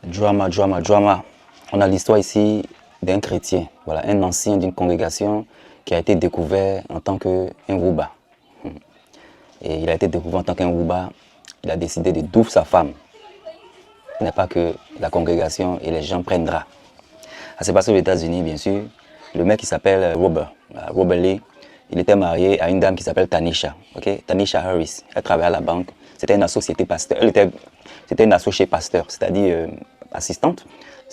Drama, drama, drama. On a l'histoire ici d'un chrétien, voilà, un ancien d'une congrégation qui a été découvert en tant qu'un rouba. Et il a été découvert en tant qu'un rouba, il a décidé de douffer sa femme. Ce n'est pas que la congrégation et les gens prennent drap. Ça s'est passé aux États-Unis, bien sûr. Le mec qui s'appelle Robert Lee, il était marié à une dame qui s'appelle Tanisha. Okay? Tanisha Harris. Elle travaillait à la banque. C'était une associée pasteur. C'était une associée pasteur, c'est-à-dire assistante.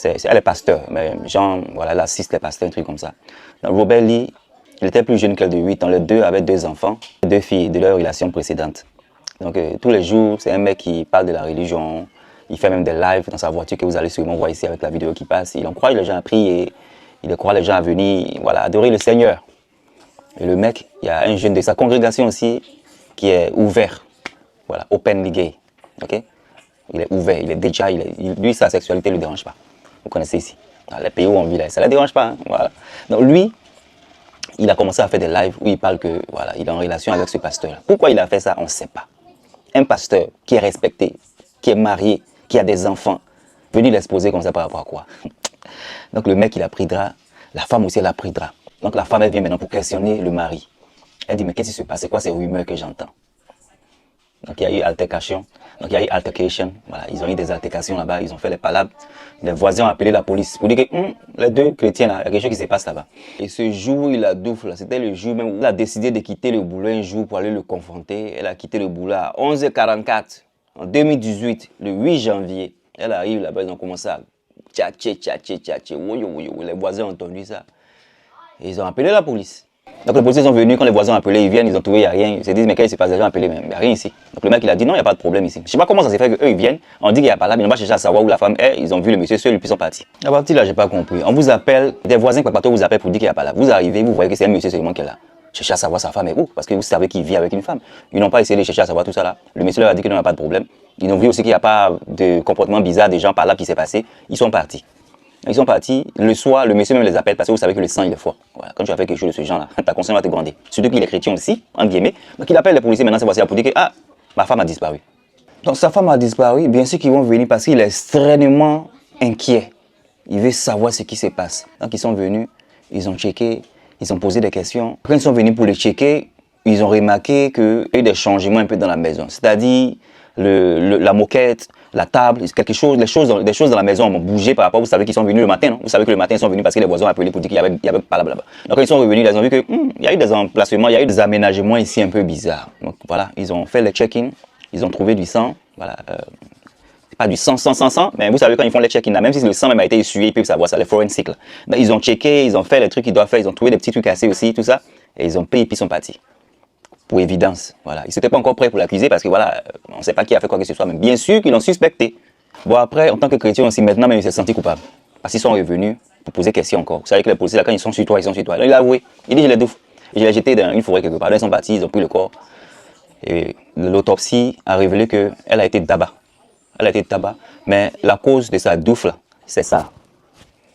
Elle est pasteur, mais genre, voilà, elle assiste les pasteurs, un truc comme ça. Donc, Robert Lee, il était plus jeune qu'elle de 8 ans. Les deux avaient 2 enfants, 2 filles de leur relation précédente. Donc, tous les jours, c'est un mec qui parle de la religion. Il fait même des lives dans sa voiture que vous allez sûrement voir ici avec la vidéo qui passe. Il encourage les gens à prier, il encourage les gens à venir, voilà, adorer le Seigneur. Et le mec, il y a un jeune de sa congrégation aussi qui est ouvert, voilà, openly gay, ok? Il est ouvert, il est déjà, lui, sa sexualité ne le dérange pas. Vous connaissez ici, dans les pays où on vit là, ça ne le dérange pas, hein, voilà. Donc lui, il a commencé à faire des lives où il parle que, voilà, il est en relation avec ce pasteur-là. Pourquoi il a fait ça, on ne sait pas. Un pasteur qui est respecté, qui est marié, qui a des enfants, venir l'exposer comme ça par rapport à quoi? Donc le mec, il a pris drap, la femme aussi, elle a pris drap. Donc la femme, elle vient maintenant pour questionner le mari. Elle dit, mais qu'est-ce qui se passe? C'est quoi ces rumeurs que j'entends? Donc il y a eu altercation. Donc il y a eu altercation. Voilà, ils ont eu des altercations là-bas, ils ont fait les palabres. Les voisins ont appelé la police pour dire que les deux chrétiens là, il y a quelque chose qui se passe là-bas. Et ce jour où il a douffle, c'était le jour même où elle a décidé de quitter le boulot un jour pour aller le confronter. Elle a quitté le boulot à 11h44 en 2018, le 8 janvier. Elle arrive là-bas, ils ont commencé à tchatcher. Les voisins ont entendu ça. Et ils ont appelé la police. Donc les policiers sont venus, quand les voisins ont appelé, ils viennent, ils ont trouvé, il n'y a rien. Ils se disent, mais qu'est-ce qui se passe? Les gens ont appelé, mais il n'y a rien ici. Donc le mec, il a dit, non, il n'y a pas de problème ici. Je ne sais pas comment ça s'est fait qu'eux, ils viennent, on dit qu'il n'y a pas là, mais ils n'ont pas cherché à savoir où la femme est, ils ont vu le monsieur seul, puis ils sont partis. À partir de là, je n'ai pas compris. On vous appelle, des voisins partout vous appellent pour dire qu'il n'y a pas là. Vous arrivez, vous voyez que c'est un monsieur seulement qui est là. Cherchez à savoir sa femme est où, parce que vous savez qu'il vit avec une femme. Ils n'ont pas essayé de chercher à savoir tout ça là. Le monsieur leur a dit qu'il n'y a pas de problème. Ils ont vu aussi qu'il n'y a pas de comportement bizarre des gens par là qui s'est passé. Ils sont partis. Ils sont partis, le soir, le monsieur même les appelle parce que vous savez que le sang il est fort. Voilà. Quand tu as fait quelque chose de ce genre-là, ta conscience va te gronder. Surtout qu'il est chrétien aussi, entre guillemets. Donc il appelle les policiers maintenant, c'est voici pour dire que ah, ma femme a disparu. Donc sa femme a disparu, bien sûr qu'ils vont venir parce qu'il est extrêmement inquiet. Il veut savoir ce qui se passe. Donc ils sont venus, ils ont checké, ils ont posé des questions. Quand ils sont venus pour les checker, ils ont remarqué qu'il y a eu des changements un peu dans la maison. C'est-à-dire la moquette, la table, quelque chose, des choses dans la maison ont bougé par rapport, vous savez qu'ils sont venus le matin, non? Vous savez que le matin ils sont venus parce que les voisins ont appelé pour dire qu'il y avait pas là-bas. Donc quand ils sont revenus, ils ont vu que il y a eu des emplacements, il y a eu des aménagements ici un peu bizarres. Donc voilà, ils ont fait le check-in, ils ont trouvé du sang, voilà. Pas du sang, mais vous savez quand ils font les check-in là, même si le sang même a été essuyé, ils peuvent savoir ça, les forensics là. Donc, ils ont checké, ils ont fait les trucs qu'ils doivent faire, ils ont trouvé des petits trucs cassés aussi, tout ça, et ils ont pris et puis ils sont partis. Pour évidence, voilà. Ils n'étaient pas encore prêts pour l'accuser parce que voilà, on ne sait pas qui a fait quoi que ce soit, mais bien sûr qu'ils l'ont suspecté. Bon après, en tant que chrétien aussi, maintenant même il s'est senti coupable. Parce qu'ils sont revenus pour poser question encore. Vous savez que les policiers là, quand ils sont sur toi, ils sont sur toi. Il a avoué, il dit je l'ai douffé. Je l'ai jeté dans une forêt quelque part. Là, ils sont partis, ils ont pris le corps. Et l'autopsie a révélé qu'elle a été tabac. Elle a été tabac, mais la cause de sa douffe là, c'est ça.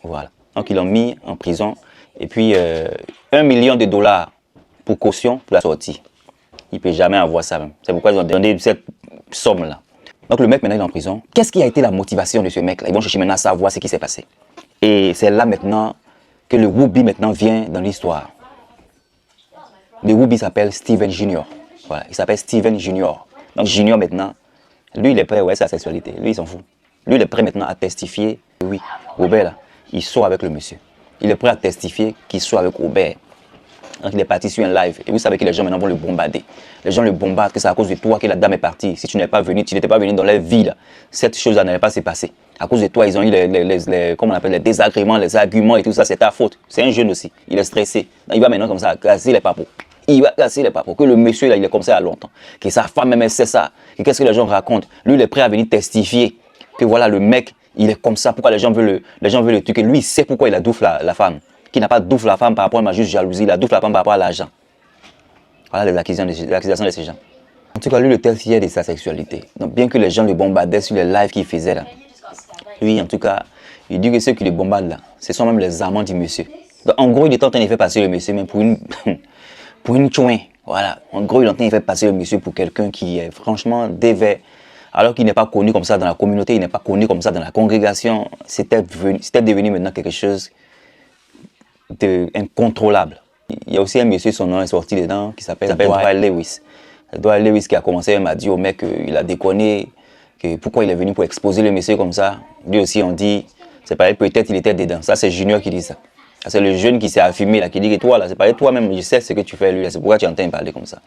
Voilà. Donc ils l'ont mis en prison. Et puis $1 million pour caution pour la sortie. Il ne peut jamais avoir ça même. C'est pourquoi ils ont donné cette somme-là. Donc le mec maintenant il est en prison. Qu'est-ce qui a été la motivation de ce mec-là? Ils vont chercher maintenant à savoir ce qui s'est passé. Et c'est là maintenant que le Whoopi maintenant vient dans l'histoire. Le Whoopi s'appelle Steven Junior. Voilà, il s'appelle Steven Junior. Donc Junior maintenant, lui il est prêt, ouais, c'est la sexualité. Lui il s'en fout. Lui il est prêt maintenant à testifier. Oui, Robert là, il sort avec le monsieur. Il est prêt à testifier qu'il sort avec Robert. Donc il est parti sur un live et vous savez que les gens maintenant vont le bombarder. Les gens le bombardent que c'est à cause de toi que la dame est partie. Si tu n'es pas venu, tu n'étais pas venu dans leur vie là, cette chose-là n'allait pas se passer. À cause de toi, ils ont eu comment on appelle, les désagréments, les arguments et tout ça, c'est ta faute. C'est un jeune aussi, il est stressé. Donc, il va maintenant comme ça casser les papos. Il va casser les papos. Que le monsieur là, il est comme ça il y a longtemps. Que sa femme même, elle sait ça. Qu'est-ce que les gens racontent? Lui, il est prêt à venir testifier que voilà, le mec, il est comme ça. Pourquoi les gens veulent le tuer? Lui, il sait pourquoi il a douffé la femme. Qui n'a pas douffé la femme par rapport à ma juste jalousie, il a douffé la femme par rapport à l'argent. Voilà les accusations de ces gens. En tout cas, lui, le tel fier de sa sexualité. Donc, bien que les gens le bombardaient sur les lives qu'il faisait là, lui, en tout cas, il dit que ceux qui le bombardent là, ce sont même les amants du monsieur. Donc, en gros, il est en train de faire passer le monsieur même pour une chouin. Voilà. En gros, il est en train de faire passer le monsieur pour quelqu'un qui est franchement devait Alors qu'il n'est pas connu comme ça dans la communauté, il n'est pas connu comme ça dans la congrégation. C'était devenu maintenant quelque chose d'incontrôlable. Il y a aussi un monsieur, son nom est sorti dedans, qui s'appelle Dwight Lewis. Dwight Lewis qui a commencé à dire au mec qu'il a déconné, que pourquoi il est venu pour exposer le monsieur comme ça. Lui aussi, on dit, c'est pareil, peut-être il était dedans. Ça, c'est Junior qui dit ça. C'est le jeune qui s'est affirmé, là, qui dit que toi, là, c'est pareil, toi-même, je sais ce que tu fais, lui, c'est pourquoi tu entends parler comme ça.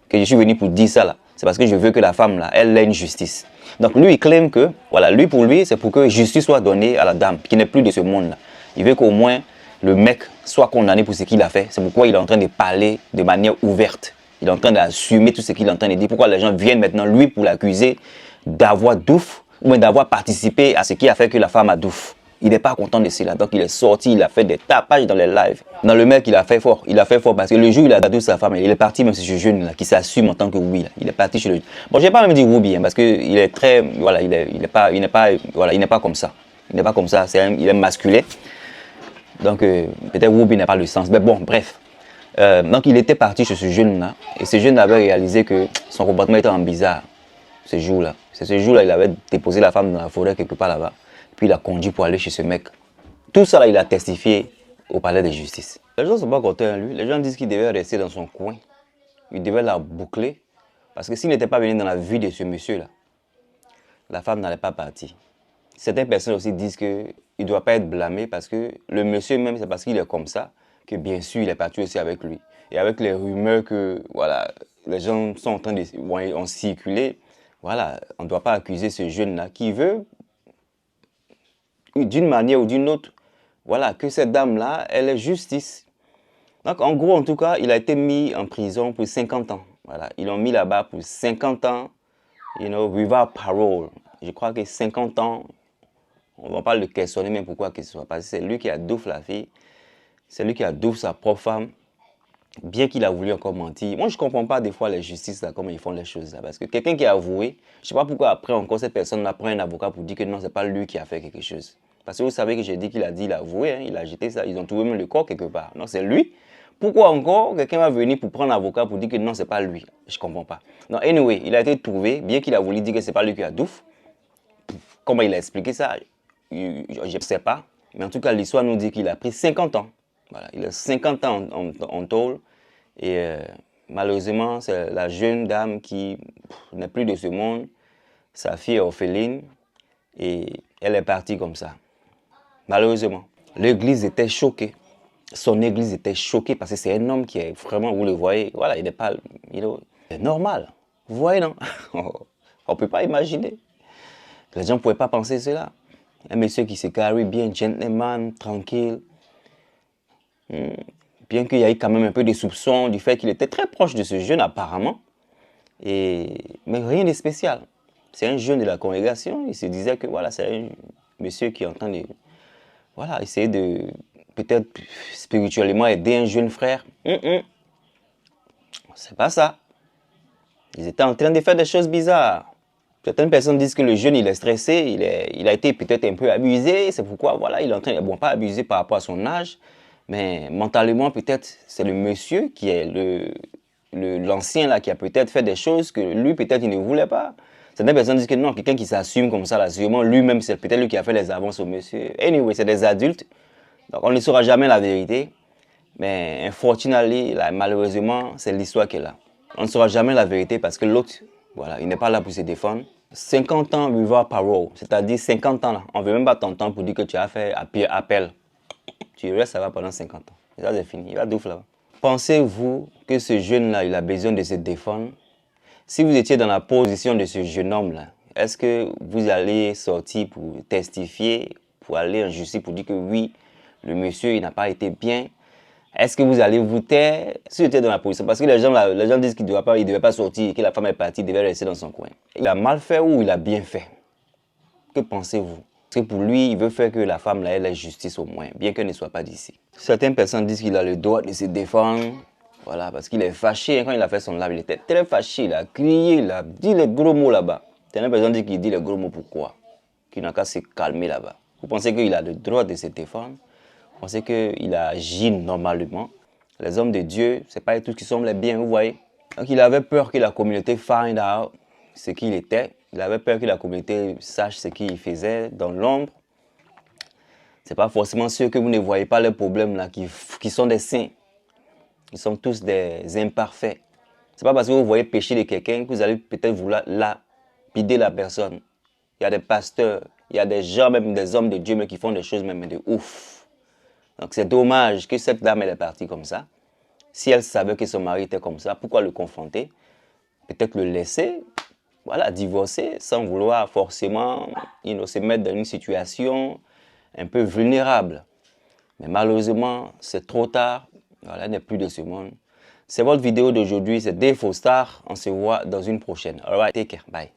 Que je suis venu pour dire ça, là. C'est parce que je veux que la femme, là, elle ait une justice. Donc lui, il clame que, voilà, lui, pour lui, c'est pour que justice soit donnée à la dame, qui n'est plus de ce monde-là. Il veut qu'au moins, le mec soit condamné pour ce qu'il a fait. C'est pourquoi il est en train de parler de manière ouverte. Il est en train d'assumer tout ce qu'il est en train de dire. Pourquoi les gens viennent maintenant, lui, pour l'accuser d'avoir douf, ou d'avoir participé à ce qui a fait que la femme a douf. Il n'est pas content de cela. Donc il est sorti, il a fait des tapages dans les lives. Dans le mec, il a fait fort. Il a fait fort parce que le jour où il a doué sa femme, il est parti, même si ce jeune là, qui s'assume en tant que oui. Là. Il est parti chez le. Bon, je vais pas même dire oui, hein, parce qu'il est très. Voilà, il n'est pas comme ça. Il n'est pas comme ça. Il est masculin. Donc peut-être Whoopi n'a pas le sens. Mais bon, bref. Donc il était parti chez ce jeune-là. Et ce jeune avait réalisé que son comportement était en bizarre. Ce jour-là. C'est ce jour-là, il avait déposé la femme dans la forêt quelque part là-bas. Puis il a conduit pour aller chez ce mec. Tout ça, là, il a testifié au palais de justice. Les gens ne sont pas contents de lui. Les gens disent qu'il devait rester dans son coin. Il devait la boucler. Parce que s'il n'était pas venu dans la vie de ce monsieur-là, la femme n'allait pas partir. Certaines personnes aussi disent qu'il ne doit pas être blâmé parce que le monsieur même, c'est parce qu'il est comme ça que bien sûr, il est parti aussi avec lui. Et avec les rumeurs que voilà, les gens sont en train de circuler, voilà, on ne doit pas accuser ce jeune-là qui veut d'une manière ou d'une autre, voilà, que cette dame-là, elle ait justice. Donc, en gros, en tout cas, il a été mis en prison pour 50 ans. Voilà, ils l'ont mis là-bas pour 50 ans, without parole. Je crois que 50 ans, on ne va pas le questionner, mais pourquoi que ce soit passé. C'est lui qui a douffé la fille, c'est lui qui a douffé sa propre femme, bien qu'il a voulu encore mentir. Moi, je ne comprends pas des fois les justices, là, comment ils font les choses. Là, parce que quelqu'un qui a avoué, je ne sais pas pourquoi après encore cette personne prend un avocat pour dire que non, ce n'est pas lui qui a fait quelque chose. Parce que vous savez que j'ai dit qu'il a dit, il a avoué, hein, il a jeté ça, ils ont trouvé même le corps quelque part. Non, c'est lui. Pourquoi encore quelqu'un va venir pour prendre un avocat pour dire que non, c'est pas lui? Je ne comprends pas. Non, anyway, il a été trouvé, bien qu'il a voulu dire que c'est pas lui qui a doufe. Comment il a expliqué ça? Je ne sais pas. Mais en tout cas, l'histoire nous dit qu'il a pris 50 ans. Voilà, il a 50 ans en tôle. Et malheureusement, c'est la jeune dame qui n'est plus de ce monde. Sa fille est orpheline. Et elle est partie comme ça. Malheureusement. L'église était choquée. Son église était choquée parce que c'est un homme qui est vraiment, vous le voyez, voilà, il n'est pas, c'est normal. Vous voyez, non? On ne peut pas imaginer. Les gens ne pouvaient pas penser cela. Un monsieur qui se carry bien, gentleman, tranquille. Bien qu'il y ait quand même un peu de soupçons du fait qu'il était très proche de ce jeune apparemment. Mais rien de spécial. C'est un jeune de la congrégation. Il se disait que voilà, c'est un monsieur qui est en train de voilà, essayer de peut-être spirituellement aider un jeune frère. C'est pas ça. Ils étaient en train de faire des choses bizarres. Certaines personnes disent que le jeune, il est stressé, il a été peut-être un peu abusé. C'est pourquoi, voilà, il est en train de, bon, pas abusé par rapport à son âge, mais mentalement, peut-être, c'est le monsieur qui est l'ancien là, qui a peut-être fait des choses que lui, peut-être, il ne voulait pas. Certaines personnes disent que non, quelqu'un qui s'assume comme ça, là, sûrement lui-même, c'est peut-être lui qui a fait les avances au monsieur. Anyway, c'est des adultes, donc on ne saura jamais la vérité. Mais unfortunately, là, malheureusement, c'est l'histoire qui est là. On ne saura jamais la vérité parce que l'autre, voilà, il n'est pas là pour se défendre. 50 ans without parole, c'est-à-dire 50 ans là, on ne veut même pas t'entendre pour dire que tu as fait appel. Tu restes là-bas pendant 50 ans. Et ça, c'est fini, il va douf là-bas. Pensez-vous que ce jeune-là, il a besoin de se défendre? Si vous étiez dans la position de ce jeune homme-là, est-ce que vous allez sortir pour testifier, pour aller en justice, pour dire que oui, le monsieur, il n'a pas été bien? Est-ce que vous allez vous taire si vous étiez dans la position? Parce que les gens disent qu'il ne devait pas sortir, que la femme est partie, il devait rester dans son coin. Il a mal fait ou il a bien fait? Que pensez-vous? Parce que pour lui, il veut faire que la femme, là, elle ait justice au moins, bien qu'elle ne soit pas d'ici. Certaines personnes disent qu'il a le droit de se défendre. Voilà, parce qu'il est fâché. Quand il a fait son live, il était très fâché. Il a crié, il a dit les gros mots là-bas. Certaines personnes disent qu'il dit les gros mots pourquoi? Qu'il n'a qu'à se calmer là-bas. Vous pensez qu'il a le droit de se défendre? Vous pensez qu'il a agi normalement? Les hommes de Dieu, ce n'est pas tous qui sont les biens, vous voyez. Donc il avait peur que la communauté find out ce qu'il était. Il avait peur que la communauté sache ce qu'il faisait dans l'ombre. Ce n'est pas forcément ceux que vous ne voyez pas les problèmes là, qui sont des saints. Ils sont tous des imparfaits. Ce n'est pas parce que vous voyez pécher de quelqu'un que vous allez peut-être vouloir lapider la personne. Il y a des pasteurs, il y a des gens, même des hommes de Dieu, mais qui font des choses même de ouf. Donc c'est dommage que cette dame elle est partie comme ça. Si elle savait que son mari était comme ça, pourquoi le confronter? Peut-être le laisser, voilà, divorcer sans vouloir forcément se mettre dans une situation un peu vulnérable. Mais malheureusement, c'est trop tard. Voilà, elle n'est plus de ce monde. C'est votre vidéo d'aujourd'hui, c'est Dave Faux Star. On se voit dans une prochaine. Alright, take care, bye.